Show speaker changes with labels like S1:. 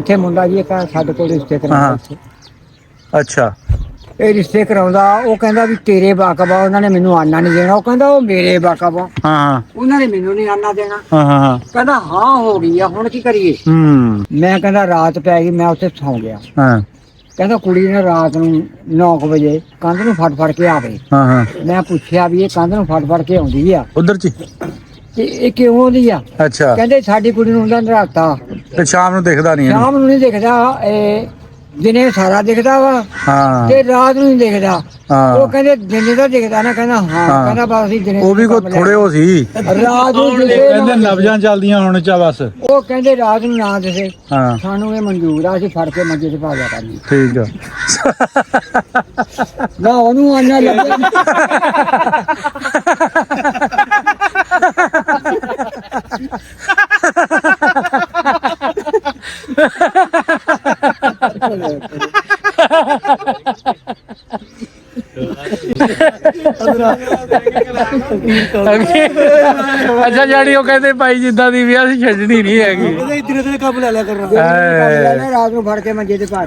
S1: ਇੱਥੇ ਮੁੰਡਾ ਜੀ ਇੱਕ ਸਾਡੇ ਕੋਲ ਰਿਸ਼ਤੇ ਕਰਾਉਂਦਾ ਇੱਥੇ।
S2: ਅੱਛਾ
S1: ਇਹ ਰਿਸ਼ਤੇ ਕਰਾਉਂਦਾ, ਉਹ ਕਹਿੰਦਾ ਵੀ ਤੇਰੇ ਵਾਕਬ ਆ, ਉਹਨਾਂ ਨੇ ਮੈਨੂੰ ਆਨਾ ਨਹੀਂ ਦੇਣਾ। ਉਹ ਕਹਿੰਦਾ ਉਹ ਮੇਰੇ ਵਾਕਬ ਆ,
S2: ਹਾਂ
S1: ਉਹਨਾਂ ਨੇ ਮੈਨੂੰ ਨਹੀਂ ਆਨਾ ਦੇਣਾ।
S2: ਹਾਂ
S1: ਕਹਿੰਦਾ ਹਾਂ ਹੋ ਗਈ ਆ, ਹੁਣ ਕੀ ਕਰੀਏ। ਮੈਂ ਕਹਿੰਦਾ ਰਾਤ ਪੈ ਗਈ, ਮੈਂ ਉੱਥੇ ਸੌਂ ਗਿਆ।
S2: ਹਾਂ
S1: ਕਹਿੰਦਾ ਕੁੜੀ ਨੇ ਰਾਤ ਨੂੰ 9 ਵਜੇ ਕੰਧ ਨੂੰ ਫੜ ਕੇ ਆਵੇ।
S2: ਹਾਂ
S1: ਮੈਂ ਪੁੱਛਿਆ ਵੀ ਇਹ ਕੰਧ ਨੂੰ ਫੜ ਕੇ ਆਉਂਦੀ ਆ
S2: ਉਧਰ ਚ
S1: ਤੇ ਇਹ ਕਿਉਂ ਆਉਂਦੀ ਆ।
S2: ਅੱਛਾ
S1: ਕਹਿੰਦੇ ਸਾਡੀ ਕੁੜੀ ਨੂੰ ਹੁੰਦਾ ਨਰਾਤਾ,
S2: ਤੇ ਸ਼ਾਮ ਨੂੰ ਦਿਖਦਾ ਨਹੀਂ
S1: ਸ਼ਾਮ ਨੂੰ ਨਹੀਂ ਦਿਖਦਾ, ਇਹ ਦਿਨੇ ਸਾਰਾ ਦਿਖਦਾ ਵਾ
S2: ਹਾਂ
S1: ਤੇ ਰਾਤ ਨੂੰ ਨਹੀਂ ਦਿਖਦਾ।
S2: ਹਾਂ
S1: ਉਹ ਕਹਿੰਦੇ ਦਿਨੇ ਤਾਂ ਦਿਖਦਾ ਨਾ। ਕਹਿੰਦਾ ਹਾਂ। ਕਹਿੰਦਾ ਬਸ ਅਸੀਂ ਦਿਨੇ
S2: ਉਹ ਵੀ ਕੋਈ ਥੋੜੇ ਹੋ ਸੀ
S1: ਰਾਤ ਨੂੰ ਦਿਸੇ
S2: ਕਹਿੰਦੇ
S1: ਨਾ।
S2: ਨਬਜ਼ਾਂ ਚੱਲਦੀਆਂ ਹੁਣ ਚਾ ਬਸ
S1: ਉਹ ਕਹਿੰਦੇ ਰਾਤ ਨੂੰ ਨਾ ਦਿਸੇ,
S2: ਹਾਂ
S1: ਸਾਨੂੰ ਇਹ ਮਨਜ਼ੂਰ ਆ, ਅਸੀਂ ਫੜ ਕੇ ਮੰਜੇ ਤੇ ਪਾ ਦਿਆ ਕਰਨੀ।
S2: ਠੀਕ ਆ
S1: ਨਾ ਉਹਨੂੰ ਆਨਾ ਲੱਗਿਆ
S2: ਅੱਛਾ ਜਿਹੜੀ ਉਹ ਕਹਿੰਦੇ ਭਾਈ ਜਿੱਦਾਂ ਦੀ ਵੀ ਅਸੀਂ ਛੱਡਣੀ ਨਹੀਂ ਹੈਗੀ।
S1: ਰਾਤ ਨੂੰ ਫੜ ਕੇ ਮੰਜੇ ਤੇ ਪਾ